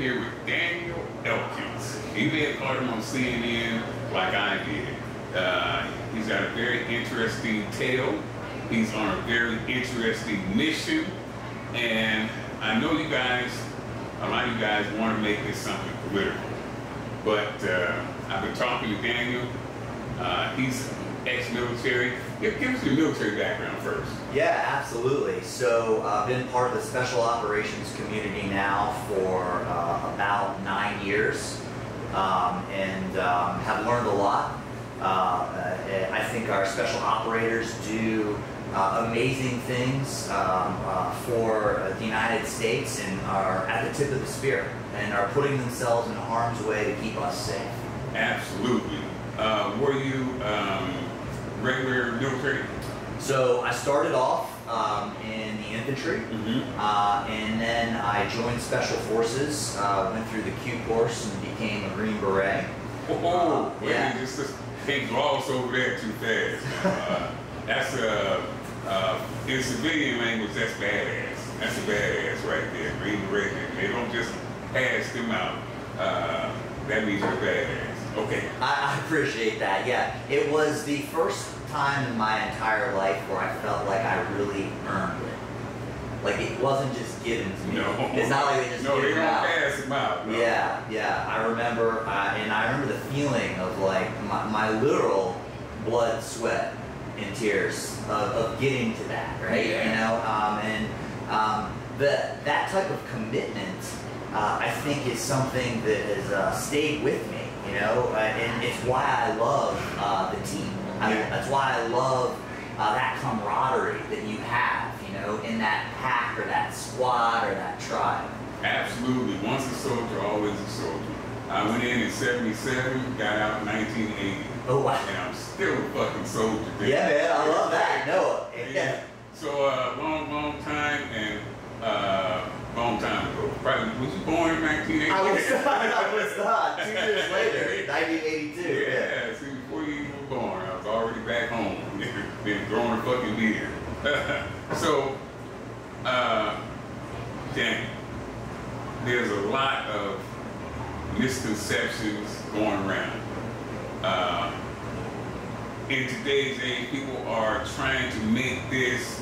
here with Daniel Elkins. You may have caught him on CNN like I did. He's got a very interesting tale. He's on a very interesting mission. And I know you guys, a lot of you guys want to make this something political. But I've been talking to Daniel. He's ex-military. Give us your military background first. Yeah, absolutely. So I've been part of the special operations community now for about 9 years, and have learned a lot. I think our special operators do amazing things for the United States, and are at the tip of the spear and are putting themselves in harm's way to keep us safe. Absolutely. Were you regular military? So I started off in the infantry, and then I joined Special Forces, went through the Q course and became a Green Beret. Yeah. Just can't gloss over that too fast. That's in civilian language, that's badass. That's a badass right there, Green Beret. They don't just pass them out. That means you're badass. Okay. I appreciate that. Yeah, it was the first time in my entire life where I felt like I really earned it. Like it wasn't just given to me. No. It's not like they just give it out. No, they don't pass them out. No. Yeah. I remember, and I remember the feeling of like my literal blood, sweat, and tears of getting to that, right? Yeah. You know, that type of commitment, I think, is something that has stayed with me. You know, and it's why I love the team. That's why I love that camaraderie that you have, you know, in that pack or that squad or that tribe. Absolutely. Once a soldier, always a soldier. I went in 77, got out in 1980. Oh, wow. And I'm still a fucking soldier. Yeah, man, I love that. No. Yeah. So, long time, and long time ago. Probably, was you born in 1980? I was not. 2 years later, 1982. Yeah, see, before you even were born, I was already back home. Been growing a fucking beard. So, dang, there's a lot of misconceptions going around. In today's age, people are trying to make this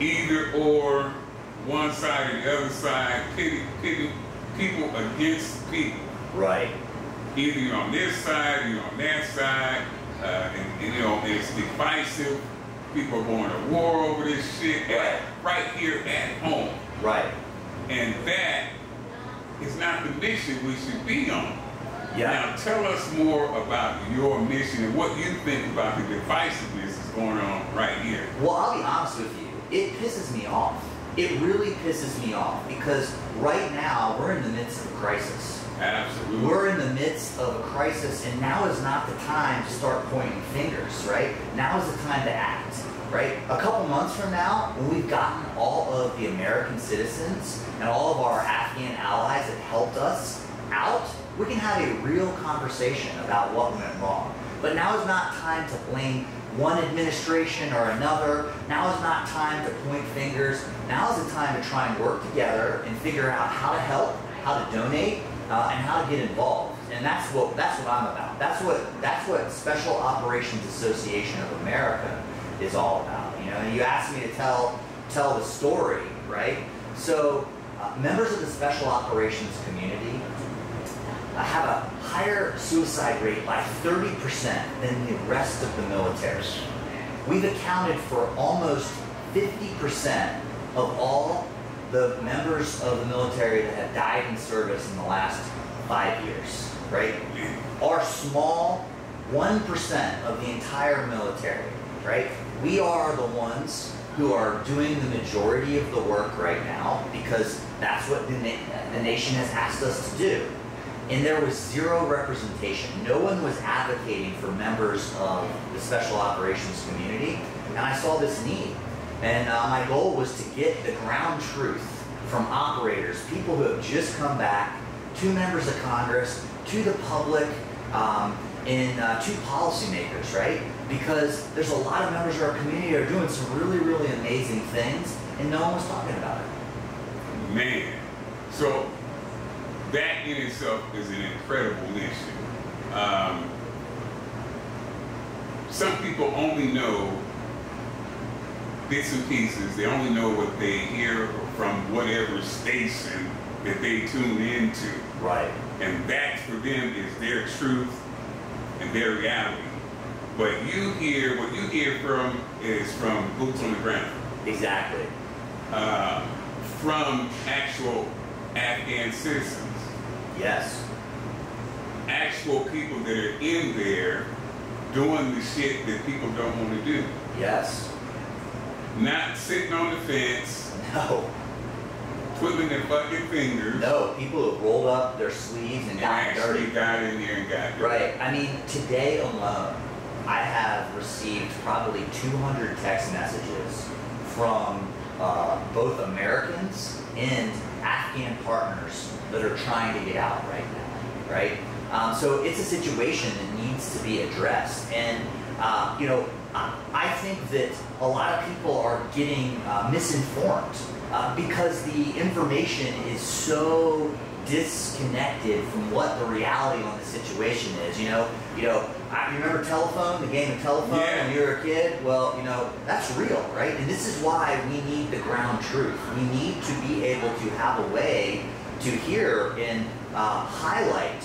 either or, one side or the other side, pitting people against people. Right. Either you're on this side, you're on that side, and you know, it's divisive. People are going to war over this shit right here at home. Right. And that is not the mission we should be on. Yeah. Now tell us more about your mission and what you think about the divisiveness that's going on right here. Well, I'll be honest with you. It pisses me off. It really pisses me off because right now we're in the midst of a crisis. Absolutely. We're in the midst of a crisis, and now is not the time to start pointing fingers, right? Now is the time to act, right? A couple months from now, when we've gotten all of the American citizens and all of our Afghan allies that helped us out, we can have a real conversation about what went wrong. But now is not time to blame one administration or another. Now is not time to point fingers. Now is the time to try and work together and figure out how to help, how to donate, and how to get involved. And that's what I'm about. That's what Special Operations Association of America is all about. You know, and you asked me to tell the story, right? So members of the Special Operations community have a higher suicide rate by 30% than the rest of the military. We've accounted for almost 50% of all the members of the military that have died in service in the last 5 years, right? Our small 1% of the entire military, right? We are the ones who are doing the majority of the work right now because that's what the nation has asked us to do. And there was zero representation. No one was advocating for members of the Special Operations community, and I saw this need. And my goal was to get the ground truth from operators, people who have just come back, to members of Congress, to the public, and to policymakers, right? Because there's a lot of members of our community that are doing some really, really amazing things, and no one was talking about it. Man, So that in itself is an incredible mission. Some people only know bits and pieces. They only know what they hear from whatever station that they tune into. Right. And that for them is their truth and their reality. But what you hear from is from boots on the ground. Exactly. From actual Afghan citizens. Yes. Actual people that are in there doing the shit that people don't want to do. Yes. Not sitting on the fence. No. Twiddling their fucking fingers. No, people have rolled up their sleeves and got dirty. Got in there and got dirty. Right. I mean, today alone, I have received probably 200 text messages from both Americans and Afghan partners that are trying to get out right now, right? So it's a situation that needs to be addressed. And, you know, I think that a lot of people are getting misinformed because the information is so disconnected from what the reality on the situation is. You know, I remember telephone, the game of telephone when you were a kid. Well, you know, that's real, right? And this is why we need the ground truth. We need to be able to have a way to hear and highlight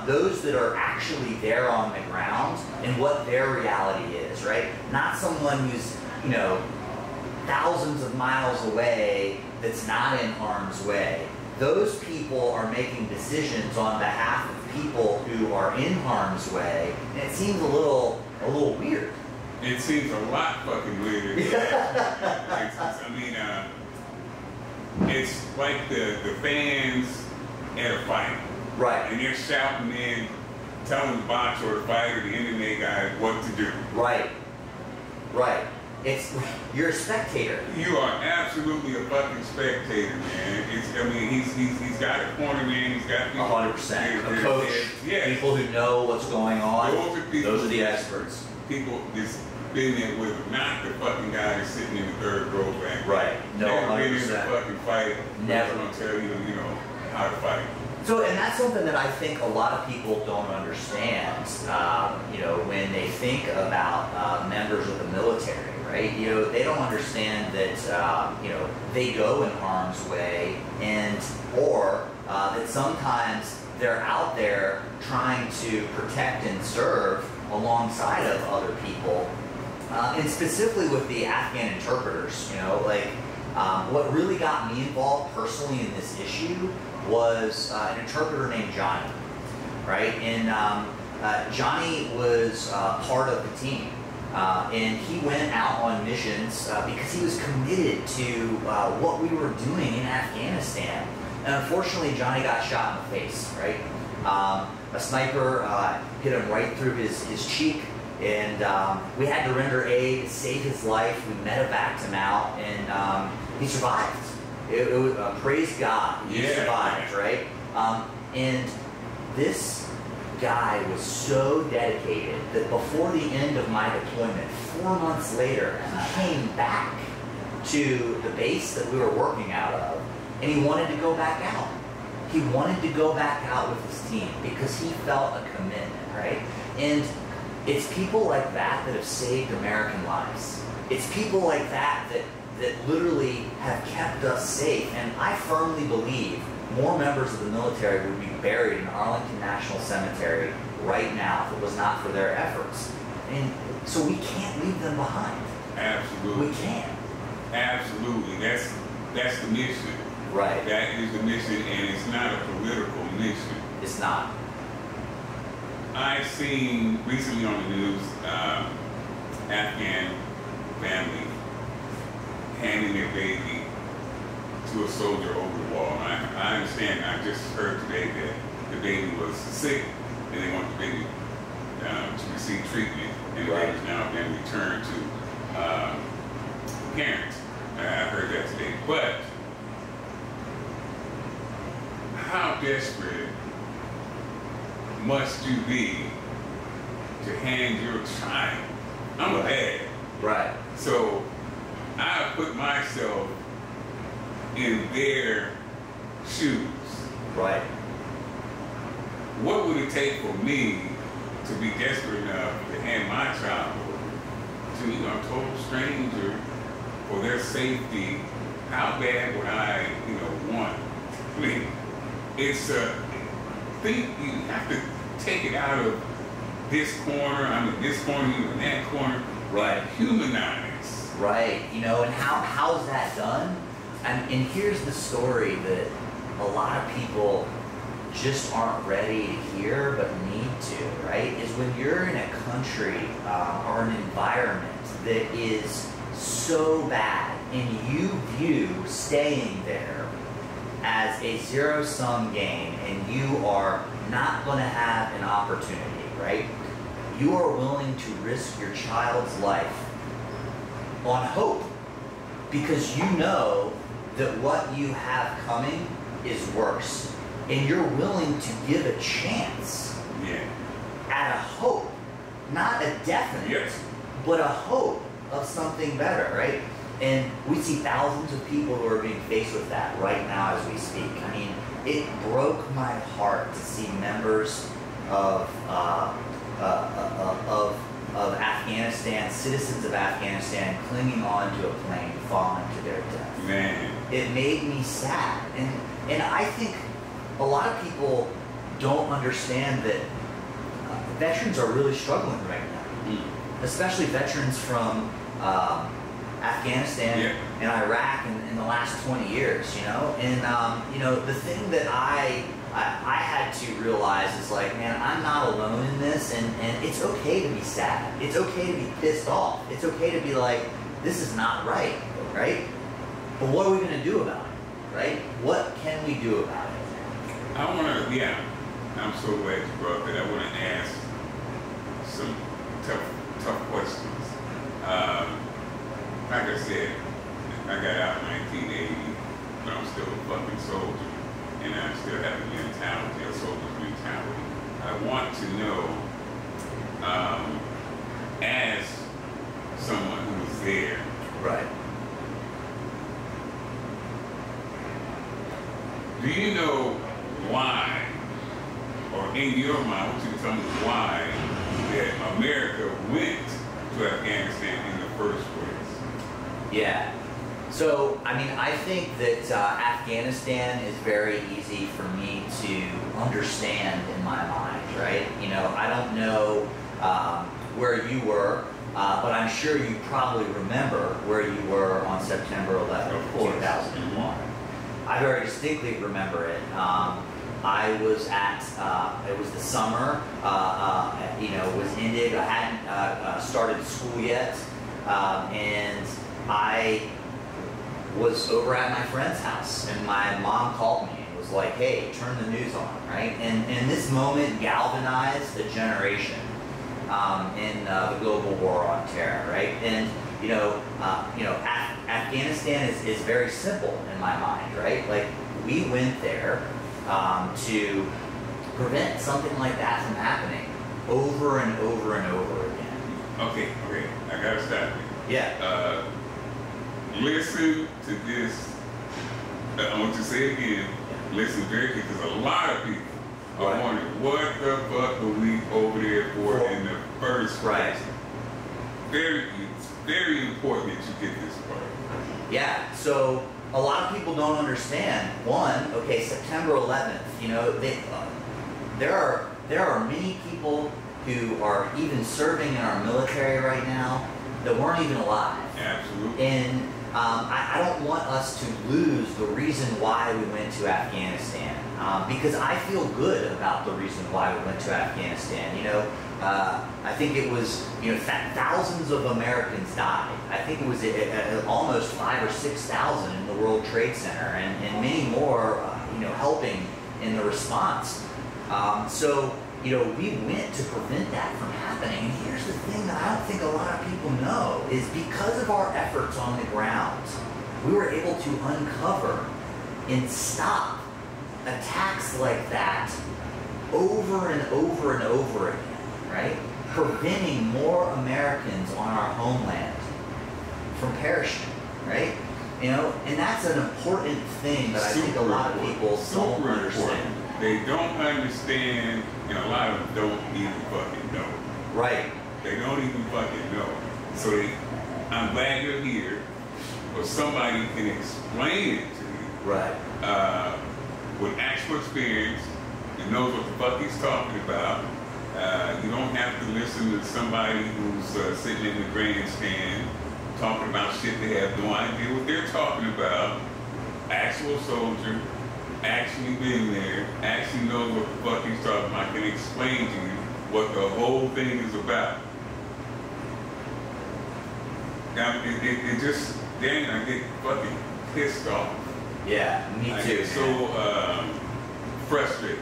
those that are actually there on the ground and what their reality is, right? Not someone who's, you know, thousands of miles away that's not in harm's way. Those people are making decisions on behalf of people who are in harm's way, and it seems a little weird. It seems a lot fucking weird. I mean, it's like the fans at a fight. Right. And they're shouting in, telling the box or the fighter, the MMA guy, what to do. Right. Right. You're a spectator. You are absolutely a fucking spectator, man. I mean, he's got a corner, man. He's got people. 100%. A coach. People who know what's going on. Those are the experts. People that's been there with him, not the fucking guy that's sitting in the third row back. Right. No, never 100%. been in the fucking fight. Never. Gonna tell you, you know, how to fight. So, and that's something that I think a lot of people don't understand, you know, when they think about members of the military, right? You know, they don't understand that, you know, they go in harm's way or that sometimes they're out there trying to protect and serve alongside of other people. And specifically with the Afghan interpreters, you know, like what really got me involved personally in this issue was an interpreter named Johnny, right? And Johnny was part of the team. And he went out on missions because he was committed to what we were doing in Afghanistan. And unfortunately, Johnny got shot in the face, right? A sniper hit him right through his cheek, and we had to render aid to save his life. We medevaced him out, and he survived. It was, praise God, he survived, right? And this guy was so dedicated that before the end of my deployment, 4 months later, he came back to the base that we were working out of, and he wanted to go back out. He wanted to go back out with his team because he felt a commitment, right? And it's people like that that have saved American lives. It's people like that literally have kept us safe. And I firmly believe more members of the military would be buried in Arlington National Cemetery right now if it was not for their efforts. And so we can't leave them behind. Absolutely. We can't. Absolutely. That's the mission. Right. That is the mission, and it's not a political mission. It's not. I've seen recently on the news Afghan family handing their baby to a soldier over the wall. I understand. I just heard today that the baby was sick and they want the baby to receive treatment, and the baby's now been returned to parents. I heard that today. But how desperate must you be to hand your child? I'm a dad. Right. So I put myself in their shoes. Right. What would it take for me to be desperate enough to hand my child to a total stranger for their safety? How bad would I, want? I mean, it's you have to take it out of this corner, this corner, even that corner. Right. Humanize. Right. And how's that done? And here's the story that a lot of people just aren't ready to hear but need to, right? Is when you're in a country or an environment that is so bad and you view staying there as a zero-sum game and you are not going to have an opportunity, right? You are willing to risk your child's life on hope because you know that what you have coming is worse. And you're willing to give a chance at a hope, not a definite, but a hope of something better, right? And we see thousands of people who are being faced with that right now as we speak. I mean, it broke my heart to see members of Afghanistan, citizens of Afghanistan, clinging on to a plane, falling to their death. Man. It made me sad. And I think a lot of people don't understand that veterans are really struggling right now, especially veterans from Afghanistan and Iraq in the last 20 years, And, the thing that I had to realize is like, man, I'm not alone in this, and it's okay to be sad. It's okay to be pissed off. It's okay to be like, this is not right? But what are we going to do about it, right? What can we do about it? I want to, I'm so glad you brought that. I want to ask some tough questions. Like I said, I got out in 1980, but I'm still a fucking soldier, and I still have the mentality, a soldier's mentality. I want to know, as someone who was there, right? Do you know why, or in your mind, I want you to tell me why that America went to Afghanistan in the first place? Yeah. So, I think that Afghanistan is very easy for me to understand in my mind, right? I don't know where you were, but I'm sure you probably remember where you were on September 11th, 2001. I very distinctly remember it. I was at, it was the summer, was ended. I hadn't started school yet, and I was over at my friend's house, and my mom called me and was like, hey, turn the news on, right? And this moment galvanized a generation in the global war on terror, right? And Afghanistan is very simple in my mind, right? Like, we went there to prevent something like that from happening over and over and over again. Okay, I gotta stop you. Yeah. Listen to this. I want you to say it again. Listen very carefully, because a lot of people are wondering, what the fuck were we over there for in the first place? It's very important that you get this part. Yeah, so a lot of people don't understand. One, okay, September 11th, there are many people who are even serving in our military right now that weren't even alive. Absolutely. And I don't want us to lose the reason why we went to Afghanistan, because I feel good about the reason why we went to Afghanistan. I think it was, thousands of Americans died. I think it was almost 5,000 or 6,000 in the World Trade Center, and many more, helping in the response. So, we went to prevent that from happening. And here's the thing that I don't think a lot of people know is because of our efforts on the ground, we were able to uncover and stop attacks like that over and over and over again. Right? Preventing more Americans on our homeland from perishing, right? You know, and that's an important thing that I think a lot of people don't understand. They don't understand, and a lot of them don't even fucking know. Right. They don't even fucking know. So I'm glad you're here, but somebody can explain it to you. Right. With actual experience and knows what the fuck he's talking about. You don't have to listen to somebody who's sitting in the grandstand talking about shit they have no idea what they're talking about. Actual soldier, actually been there, actually knows what the fuck he's talking about, can explain to you what the whole thing is about. Now, it just, dang, I get fucking pissed off. Yeah, me too. I get so frustrated.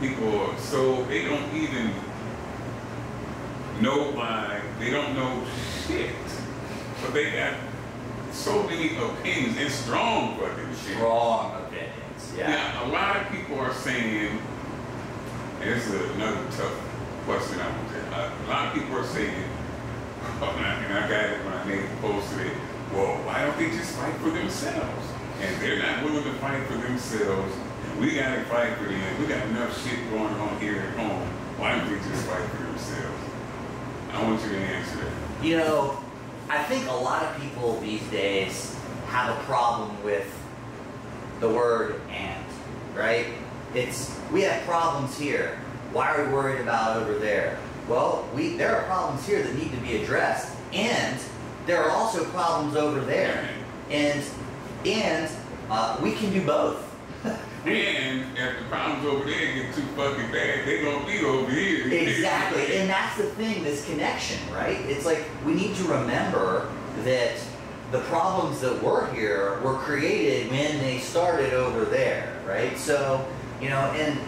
People are so, they don't even know why, they don't know shit. But they got so many opinions and strong fucking shit. Strong opinions, yeah. Now, a lot of people are saying, and this is another tough question I want to ask. A lot of people are saying, and I got it when I made the post today, well, why don't they just fight for themselves? And they're not willing to fight for themselves. And we got to fight for them. We got enough shit going on here at home. Why don't they just fight for themselves? I want you to answer that. You know, I think a lot of people these days have a problem with the word "and," right? We have problems here. Why are we worried about over there? Well, there are problems here that need to be addressed, and there are also problems over there, and we can do both. And if the problems over there get too fucking bad, they're gonna be over here. Exactly, and that's the thing, this connection, right? It's like we need to remember that the problems that were here were created when they started over there, right? So, you know, and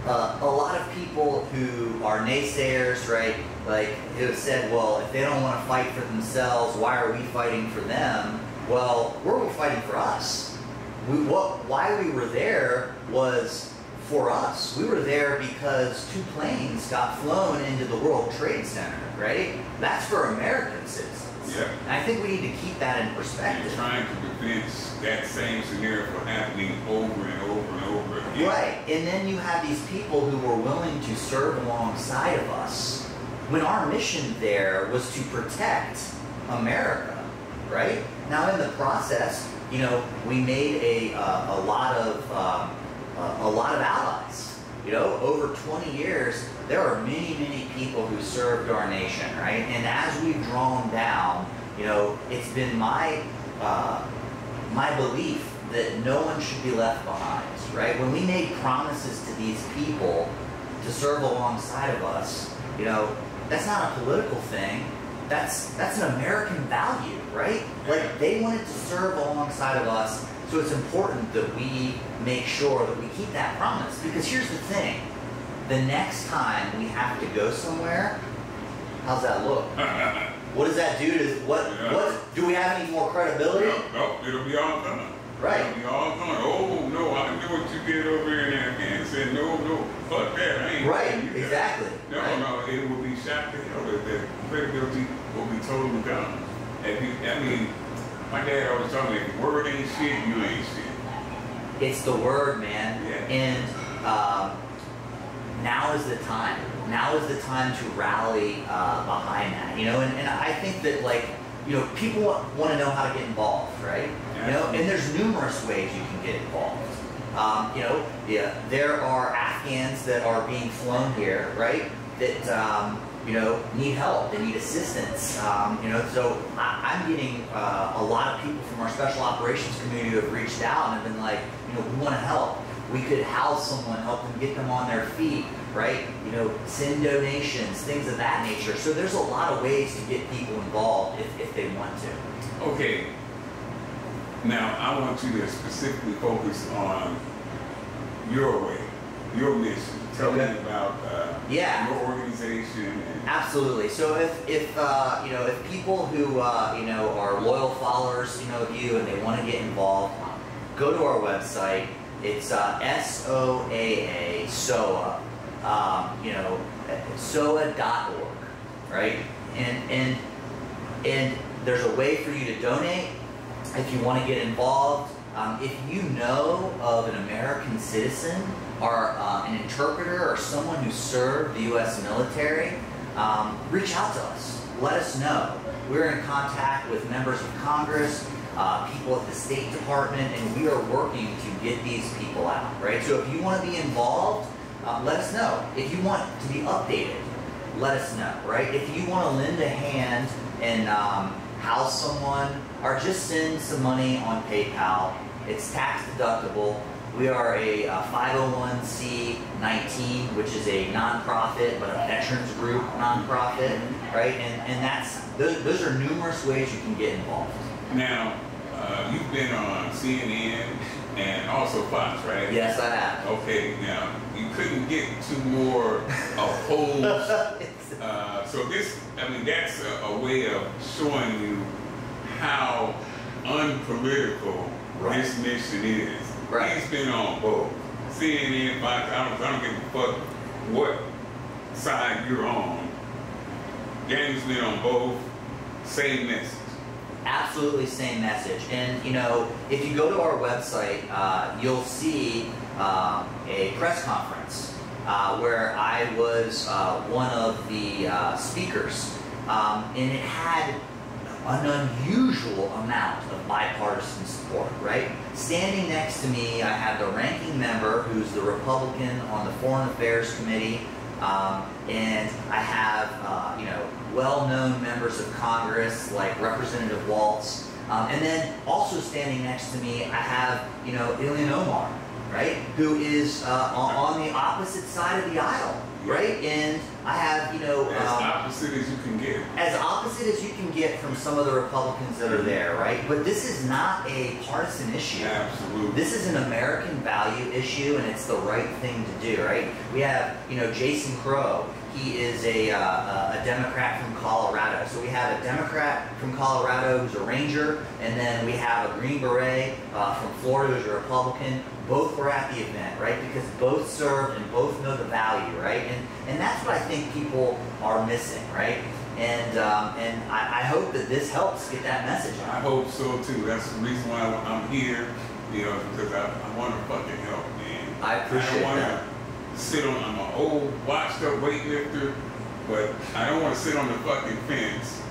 a lot of people who are naysayers, right, like it was said, well, if they don't want to fight for themselves, why are we fighting for them? Well, we're fighting for us. Why we were there was for us. We were there because 2 planes got flown into the World Trade Center, right? That's for American citizens. Yeah. And I think we need to keep that in perspective. And trying to prevent that same scenario from happening over and over and over again. Right, and then you have these people who were willing to serve alongside of us when our mission there was to protect America, right? Now in the process, you know, we made a lot of allies. You know, over 20 years, there are many, many people who served our nation, right? And as we've drawn down, you know, it's been my belief that no one should be left behind, right? When we made promises to these people to serve alongside of us, you know, that's not a political thing. That's an American value, right? Like, they wanted to serve alongside of us, so it's important that we make sure that we keep that promise. Because here's the thing, the next time we have to go somewhere, how's that look? What does that do to, what, do we have any more credibility? No, it'll be all gone. Right. It'll be all gone. Oh, no, I know what you did over here in Afghanistan. No, fuck that. I ain't Right, exactly. No, right. no, it will be shot to hell. The credibility will be totally gone. I mean, my dad always told me, if the word ain't shit, you ain't shit. It's the word, man. Yeah. And now is the time. Now is the time to rally behind that. You know, and I think that, like, you know, people want to know how to get involved, right? Yeah. You know, and there's numerous ways you can get involved. You know, there are Afghans that are being flown here, right? That you know, need help, they need assistance. You know, so I'm getting a lot of people from our special operations community who have reached out and have been like, you know, we want to help. We could house someone, help them get them on their feet, right? You know, send donations, things of that nature. So there's a lot of ways to get people involved if they want to. Okay. Now, I want you to specifically focus on your way, your mission. Tell me about your organization. And absolutely. So if you know, if people who you know, are loyal followers, you know, of you, and they want to get involved, go to our website. It's SOAA, SOA, you know, SOA.org, right? And there's a way for you to donate. if you want to get involved, if you know of an American citizen or an interpreter or someone who served the U.S. military, reach out to us. Let us know. We're in contact with members of Congress, people at the State Department, and we are working to get these people out, right? So if you want to be involved, let us know. If you want to be updated, let us know, right? If you want to lend a hand and house someone or just send some money on PayPal, it's tax deductible. We are a 501c19, which is a nonprofit, but a veterans group nonprofit, right? And that's those are numerous ways you can get involved. Now, you've been on CNN and also Fox, right? Yes, I have. Okay, now you couldn't get two more opposed. So this, I mean, that's a way of showing you how unpolitical this mission is. Right. He's been on both CNN, Fox. I don't give a fuck what side you're on. Daniel's been on both. Same message. Absolutely same message. And you know, if you go to our website, you'll see a press conference where I was one of the speakers, and it had an unusual amount of bipartisan support, right? Standing next to me, I have the ranking member, who's the Republican on the Foreign Affairs Committee, and I have, you know, well-known members of Congress like Representative Waltz, and then also standing next to me, I have, you know, Ilhan Omar, right, who is on the opposite side of the aisle, right? And I have, you know, as opposite as you can get. As opposite as you can get from some of the Republicans that are there, right? But this is not a partisan issue. Absolutely. This is an American value issue, and it's the right thing to do, right? We have, you know, Jason Crow. He is a Democrat from Colorado. So we have a Democrat from Colorado who's a Ranger, and then we have a Green Beret from Florida who's a Republican. Both were at the event, right? Because both served and both know the value, right? And that's what I think people are missing, right? And I hope that this helps get that message out. I hope so too. That's the reason why I'm here, you know, because I want to fucking help, man. I appreciate that. Sit on, I'm an old, washed up weightlifter, but I don't want to sit on the fucking fence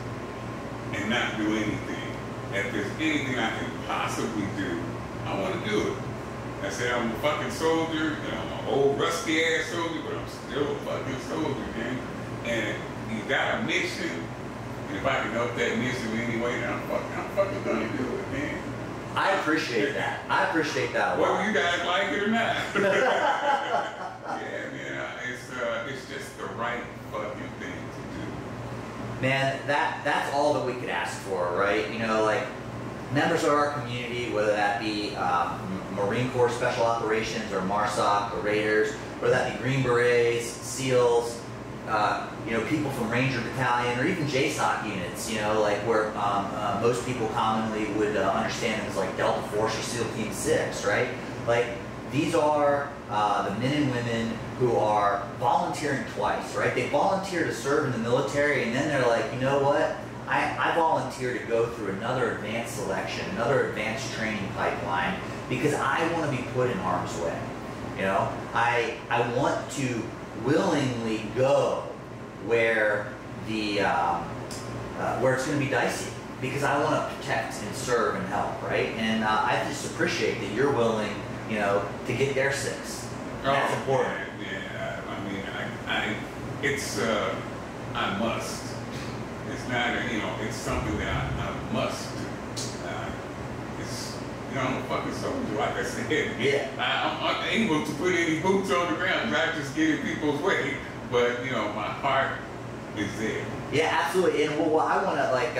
and not do anything. If there's anything I can possibly do, I want to do it. I said I'm a fucking soldier, and I'm an old rusty ass soldier, but I'm still a fucking soldier, man. And you got a mission, and if I can help that mission in any way, then I'm fucking gonna do it, man. I appreciate that. I appreciate that a lot. Whether you guys like it or not. Yeah, man, it's just the right fucking thing to do. Man, that's all that we could ask for, right? You know, like, members of our community, whether that be Marine Corps Special Operations or MARSOC or Raiders, whether that be Green Berets, SEALs, you know, people from Ranger Battalion or even JSOC units, you know, like where most people commonly would understand as like Delta Force or SEAL Team 6, right? Like, these are the men and women who are volunteering twice, right? They volunteer to serve in the military, and then they're like, you know what? I volunteer to go through another advanced selection, another advanced training pipeline, because I want to be put in harm's way. You know, I want to willingly go where the where it's going to be dicey, because I want to protect and serve and help, right? And I just appreciate that you're willing, you know, to get their six. That's important. Yeah, I mean, it's I must. It's not, you know, it's something that I must do. It's, you know, I'm a fucking soldier, like I said. Yeah. I'm unable to put any boots on the ground. I just get in people's way. But, you know, my heart is there. Yeah, absolutely. And well, I want to, like,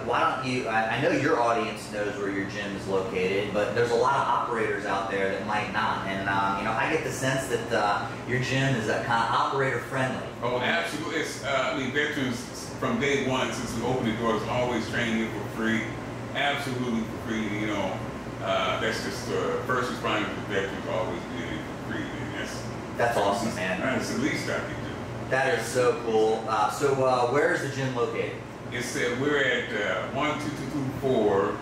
why don't you, I know your audience knows where your gym is located, but there's a lot of operators out there that might not. And, you know, I get the sense that your gym is kind of operator friendly. Oh, absolutely. It's, I mean, veterans, from day one, since we opened the doors, always training you for free, absolutely for free. You know, that's just first responders and veterans always doing it for free. And that's awesome, man. That's the least I can do. That is so cool. So where is the gym located? It's we're at 12224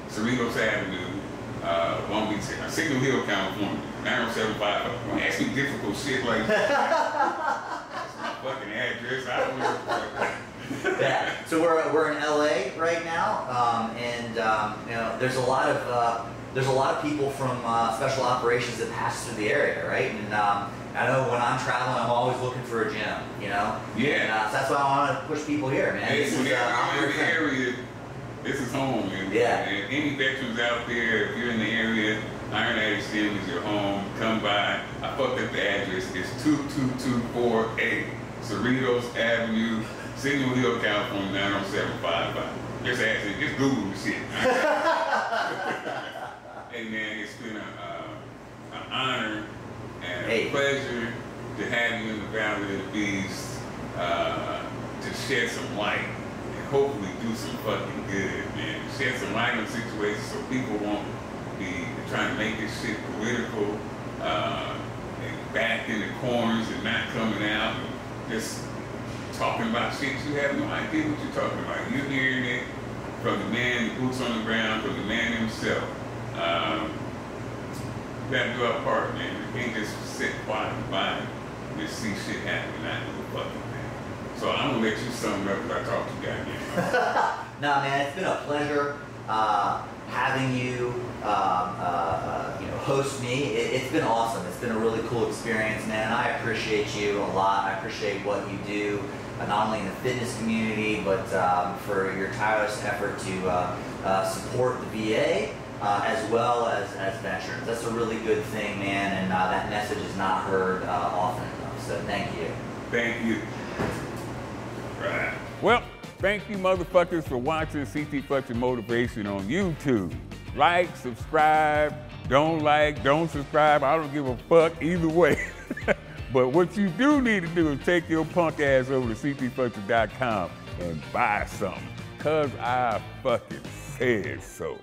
Cerritos Avenue, Long Beach, Signal Hill, California, 90755. Don't ask me difficult shit like that. That's my fucking address. I don't know. Yeah. So we're in LA right now, and you know, there's a lot of people from special operations that pass through the area, right? And I know when I'm traveling, I'm always looking for a gym, you know. Yeah. And, so that's why I want to push people here, man. Hey, this is the area. This is home, man. Yeah. And any veterans out there, if you're in the area, Iron Addict Gym is your home. Come by. I fucked up the address. It's 2224A, Cerritos Avenue, Signal Hill, California, 90755. Just ask it. Just Google the shit. Hey, man, it's been an honor and a pleasure to have you in the Valley of the Beast, to shed some light. Hopefully do some fucking good, man. Shed some light on situations so people won't be trying to make this shit political, and back in the corners and not coming out and just talking about shit you have no idea what you're talking about. You're hearing it from the man, boots on the ground, from the man himself. We gotta do our part, man. We can't just sit quiet by and just see shit happen and not do the fucking thing. So I'm gonna let you sum it up when I talk to you again. Nah, man, it's been a pleasure having you, host me. It's been awesome. It's been a really cool experience, man. I appreciate you a lot. I appreciate what you do, not only in the fitness community, but for your tireless effort to support the VA, as well as veterans. That's a really good thing, man, and that message is not heard often enough. So thank you. Thank you. Right. Well, thank you motherfuckers for watching CT Fletcher Motivation on YouTube. Like, subscribe, don't subscribe, I don't give a fuck either way. But what you do need to do is take your punk ass over to ctfletcher.com and buy something. Cause I fucking said so.